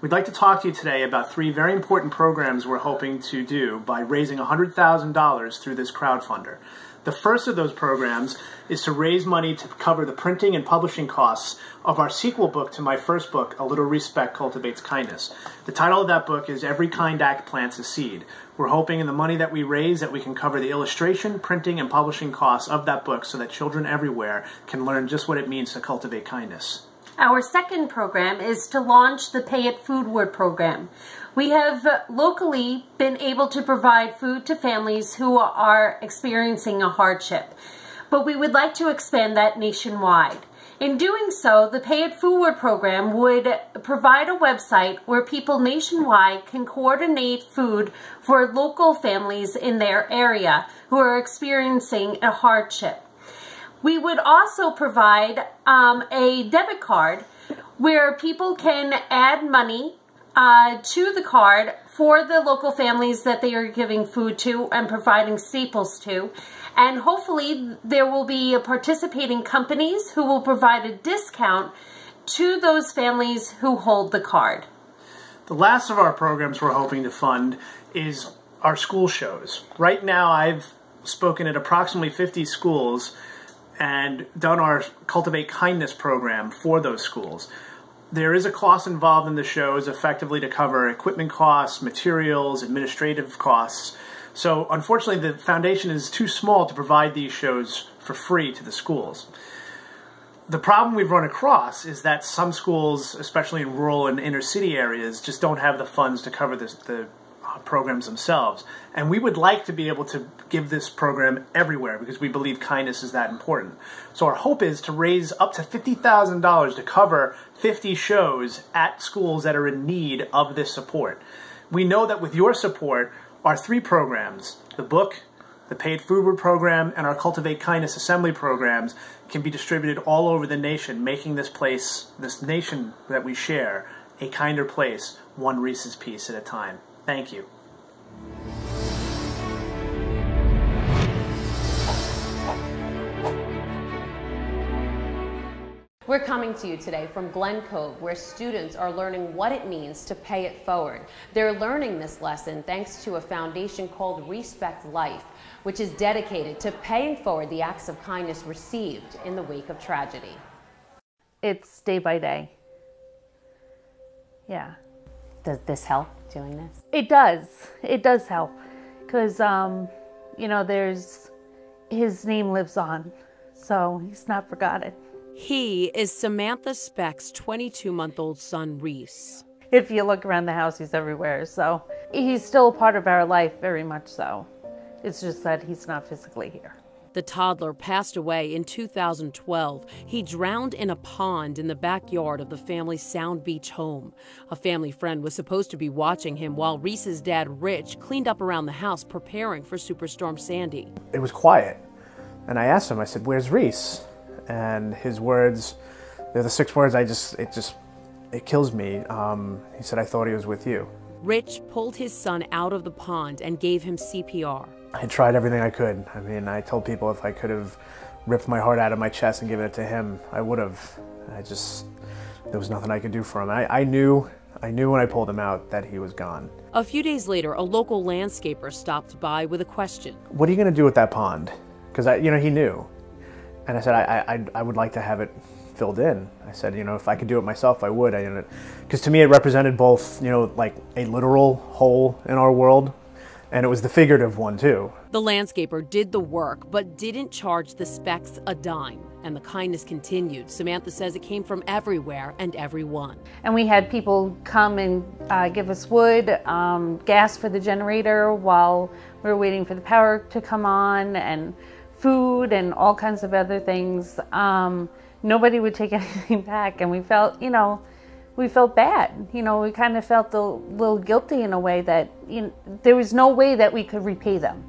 We'd like to talk to you today about 3 very important programs we're hoping to do by raising $100,000 through this crowdfunder. The first of those programs is to raise money to cover the printing and publishing costs of our sequel book to my first book, A Little Respect Cultivates Kindness. The title of that book is Every Kind Act Plants a Seed. We're hoping in the money that we raise that we can cover the illustration, printing, and publishing costs of that book so that children everywhere can learn just what it means to cultivate kindness. Our second program is to launch the Pay It Foodward program. We have locally been able to provide food to families who are experiencing a hardship, but we would like to expand that nationwide. In doing so, the Pay It Foodward program would provide a website where people nationwide can coordinate food for local families in their area who are experiencing a hardship. We would also provide a debit card where people can add money to the card for the local families that they are giving food to and providing staples to. And hopefully there will be participating companies who will provide a discount to those families who hold the card. The last of our programs we're hoping to fund is our school shows. Right now I've spoken at approximately 50 schools and done our Cultivate Kindness program for those schools. There is a cost involved in the shows effectively to cover equipment costs, materials, administrative costs. So unfortunately the foundation is too small to provide these shows for free to the schools. The problem we've run across is that some schools, especially in rural and inner city areas, just don't have the funds to cover the programs themselves. And we would like to be able to give this program everywhere because we believe kindness is that important. So our hope is to raise up to $50,000 to cover 50 shows at schools that are in need of this support. We know that with your support, our 3 programs, the book, the Pay It Foodward program, and our Cultivate Kindness Assembly programs can be distributed all over the nation, making this place, this nation that we share, a kinder place, one Reese's piece at a time. Thank you. We're coming to you today from Glen Cove, where students are learning what it means to pay it forward. They're learning this lesson thanks to a foundation called Respect Life, which is dedicated to paying forward the acts of kindness received in the wake of tragedy. It's day by day. Yeah. Does this help, doing this? It does. It does help. Because, you know, his name lives on. So he's not forgotten. He is Samantha Speck's 22-month-old son, Reese. If you look around the house, he's everywhere. So he's still a part of our life, very much so. It's just that he's not physically here. The toddler passed away in 2012. He drowned in a pond in the backyard of the family's Sound Beach home. A family friend was supposed to be watching him while Reese's dad, Rich, cleaned up around the house preparing for Superstorm Sandy. It was quiet. And I asked him, I said, "Where's Reese?" And his words, they're the 6 words it kills me. He said, "I thought he was with you." Rich pulled his son out of the pond and gave him CPR. I tried everything I could. I mean, I told people if I could have ripped my heart out of my chest and given it to him, I would have. There was nothing I could do for him. I knew when I pulled him out that he was gone. A few days later, a local landscaper stopped by with a question. "What are you going to do with that pond?" Because, he knew. And I said, I would like to have it filled in. I said, if I could do it myself, I would. Because to me, it represented both, like a literal hole in our world, and it was the figurative one too. The landscaper did the work, but didn't charge the Specks a dime. And the kindness continued. Samantha says it came from everywhere and everyone. And we had people come and give us wood, gas for the generator while we were waiting for the power to come on, and food and all kinds of other things. Nobody would take anything back, and we felt, we felt bad. We kind of felt a little guilty in a way that there was no way that we could repay them.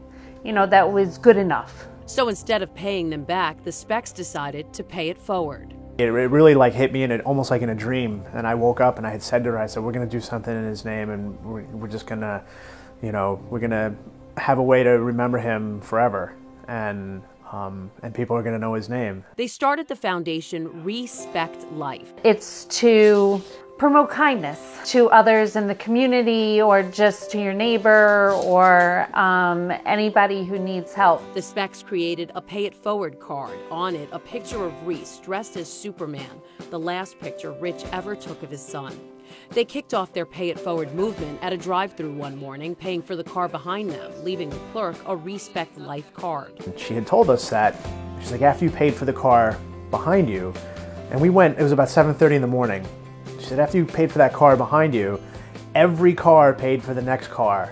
That was good enough. So instead of paying them back, the Specks decided to pay it forward. It really hit me almost like in a dream. And I woke up and I had said to her, I said, "We're going to do something in his name, and we're just going to, we're going to have a way to remember him forever. And people are going to know his name." They started the foundation Respect Life. It's to promote kindness to others in the community or just to your neighbor or anybody who needs help. The Specks created a Pay It Forward card. On it, a picture of Reese dressed as Superman, the last picture Rich ever took of his son. They kicked off their Pay It Forward movement at a drive-through one morning, paying for the car behind them, leaving the clerk a Respect Life card. She had told us that, she's like, after you paid for the car behind you, and we went, it was about 7:30 in the morning. She said, after you paid for that car behind you, every car paid for the next car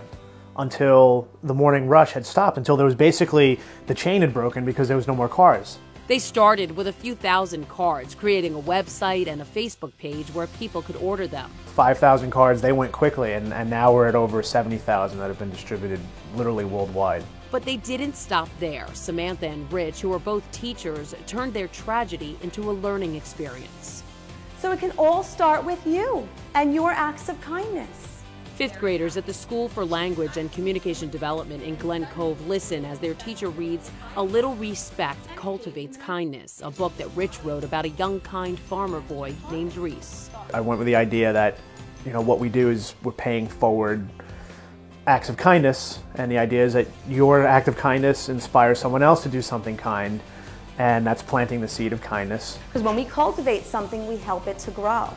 until the morning rush had stopped, until there was basically, the chain had broken because there was no more cars. They started with a few thousand cards, creating a website and a Facebook page where people could order them. 5,000 cards, they went quickly, and now we're at over 70,000 that have been distributed literally worldwide. But they didn't stop there. Samantha and Rich, who are both teachers, turned their tragedy into a learning experience. So it can all start with you and your acts of kindness. Fifth graders at the School for Language and Communication Development in Glen Cove listen as their teacher reads A Little Respect Cultivates Kindness, a book that Rich wrote about a young, kind farmer boy named Reese. I went with the idea that, what we do is we're paying forward acts of kindness, and the idea is that your act of kindness inspires someone else to do something kind, and that's planting the seed of kindness. Because when we cultivate something, we help it to grow.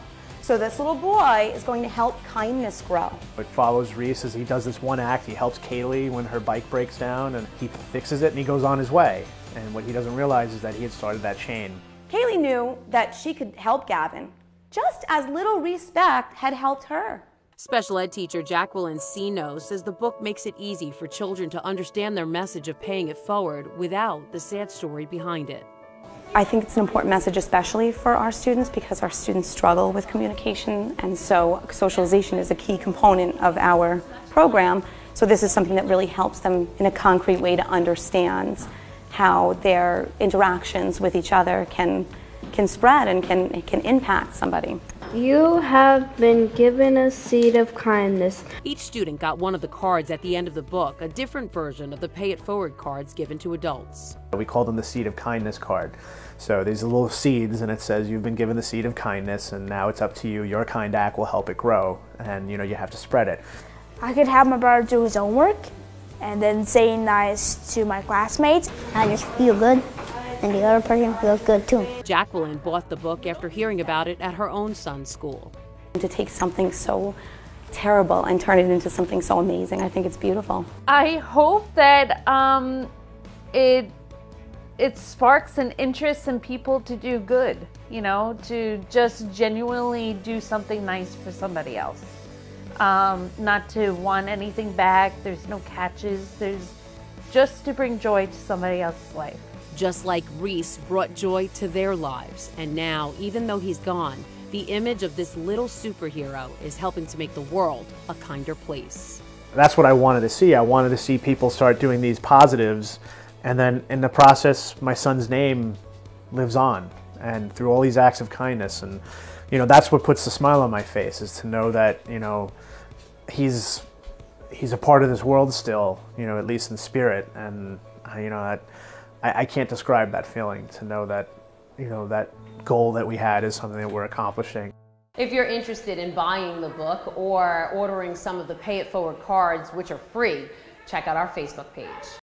So this little boy is going to help kindness grow. It follows Reese as he does this one act. He helps Kaylee when her bike breaks down, and he fixes it and he goes on his way. And what he doesn't realize is that he had started that chain. Kaylee knew that she could help Gavin, just as Little Respect had helped her. Special ed teacher Jacqueline Sino says the book makes it easy for children to understand their message of paying it forward without the sad story behind it. I think it's an important message, especially for our students, because our students struggle with communication, and so socialization is a key component of our program. So this is something that really helps them in a concrete way to understand how their interactions with each other can spread and can impact somebody. You have been given a seed of kindness. Each student got one of the cards at the end of the book, a different version of the Pay It Forward cards given to adults. We call them the Seed of Kindness card. So these are little seeds, and it says you've been given the seed of kindness, and now it's up to you. Your kind act will help it grow, and you have to spread it. I could have my brother do his homework and then say nice to my classmates. I just feel good, and the other person feels good too. Jacqueline bought the book after hearing about it at her own son's school. To take something so terrible and turn it into something so amazing, I think it's beautiful. I hope that it sparks an interest in people to do good, to just genuinely do something nice for somebody else. Not to want anything back, there's no catches, there's just to bring joy to somebody else's life. Just like Reese brought joy to their lives. And now, even though he's gone, the image of this little superhero is helping to make the world a kinder place. That's what I wanted to see. I wanted to see people start doing these positives, and then in the process, my son's name lives on, and through all these acts of kindness. And that's what puts the smile on my face, is to know that he's a part of this world still, at least in spirit. And I can't describe that feeling, to know that that goal that we had is something that we're accomplishing. If you're interested in buying the book or ordering some of the Pay It Forward cards, which are free, check out our Facebook page.